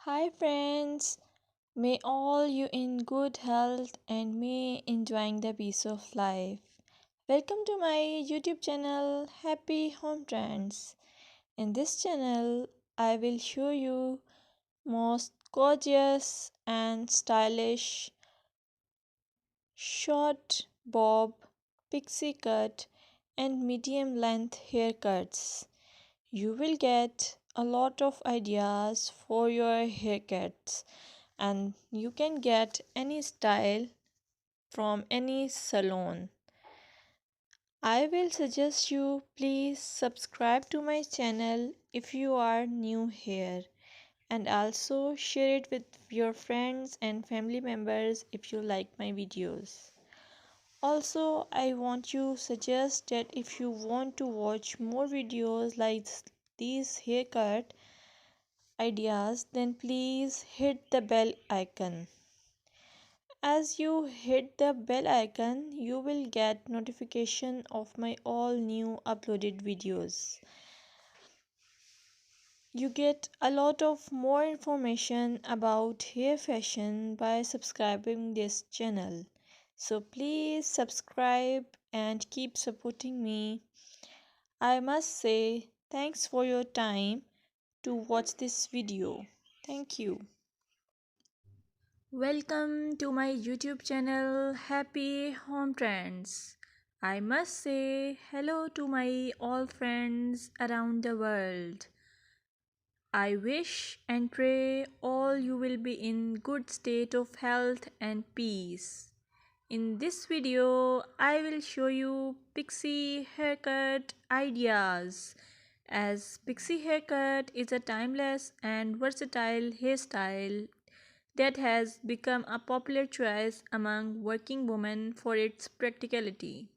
Hi friends, may all you in good health and may enjoying the peace of life. Welcome to my YouTube channel Happy Home Trends. In this channel, I will show you most gorgeous and stylish short bob, pixie cut and medium length haircuts. You will get a lot of ideas for your haircuts and you can get any style from any salon. I will suggest you please subscribe to my channel if you are new here and also share it with your friends and family members if you like my videos. Also, I want to suggest that if you want to watch more videos like these haircut ideas, then please hit the bell icon. As you hit the bell icon, you will get notification of my all new uploaded videos. You get a lot of more information about hair fashion by subscribing this channel. So please subscribe and keep supporting me. I must say thanks for your time to watch this video. Thank you. Welcome to my YouTube channel Happy Home Trends. I must say hello to my all friends around the world. I wish and pray all you will be in good state of health and peace. In this video, I will show you pixie haircut ideas. As pixie haircut is a timeless and versatile hairstyle that has become a popular choice among working women for its practicality.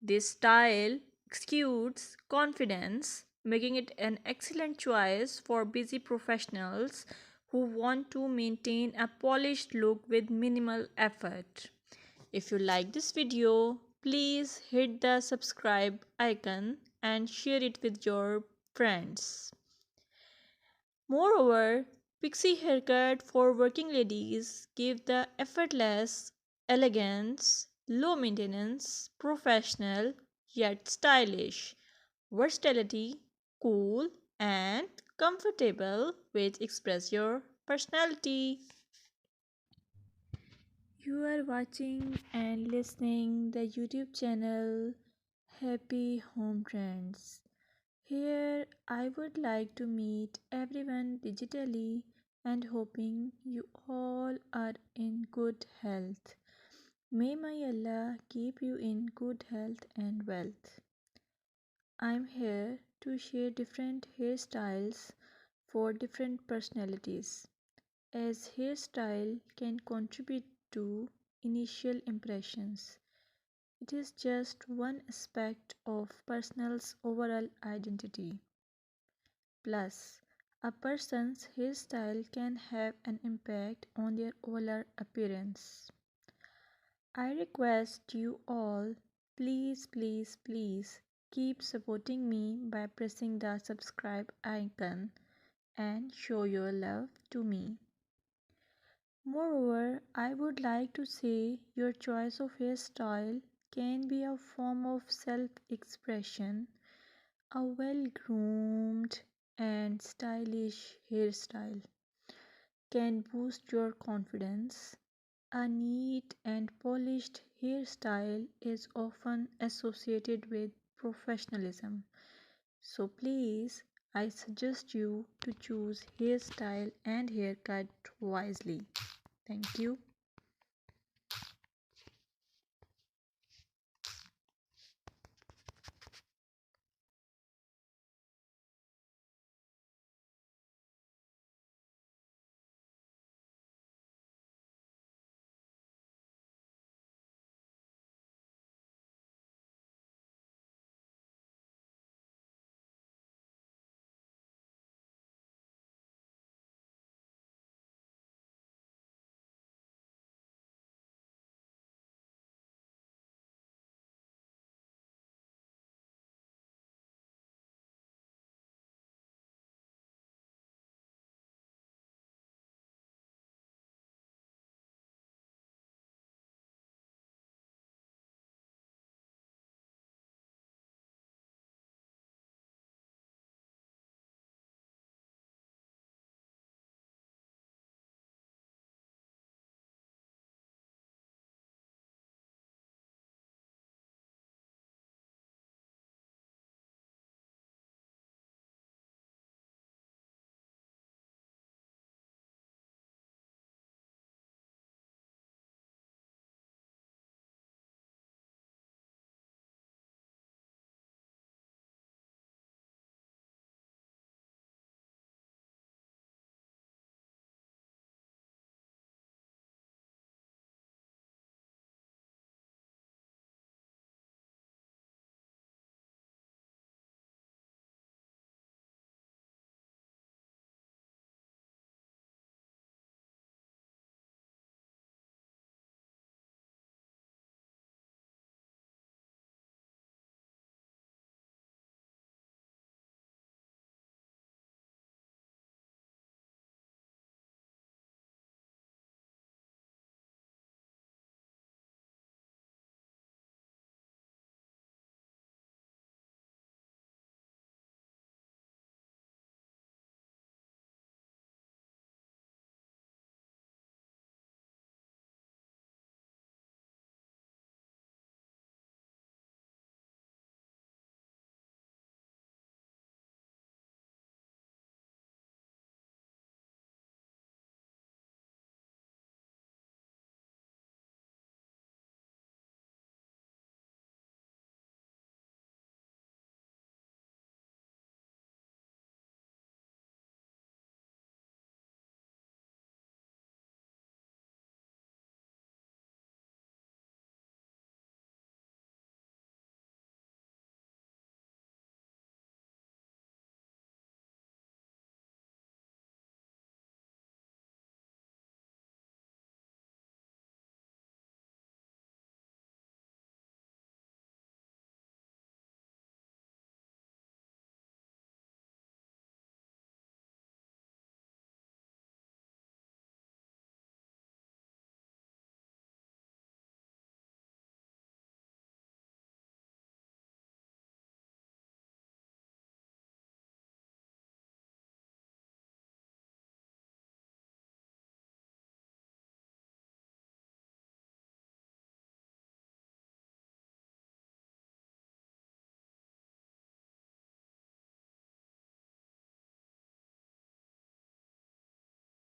This style exudes confidence, making it an excellent choice for busy professionals who want to maintain a polished look with minimal effort. If you like this video, please hit the subscribe icon and share it with your friends. Moreover, pixie haircut for working ladies give the effortless elegance, low maintenance, professional yet stylish, versatility, cool and comfortable which express your personality. You are watching and listening the YouTube channel Happy Home Trends. Here I would like to meet everyone digitally and hoping you all are in good health. May my Allah keep you in good health and wealth. I'm here to share different hairstyles for different personalities, as hairstyle can contribute to initial impressions. It is just one aspect of person's overall identity. Plus, a person's hairstyle can have an impact on their overall appearance. I request you all, please keep supporting me by pressing the subscribe icon and show your love to me. Moreover, I would like to say your choice of hairstyle can be a form of self expression. A well groomed and stylish hairstyle can boost your confidence. A neat and polished hairstyle is often associated with professionalism. So please, I suggest you to choose hairstyle and haircut wisely. Thank you.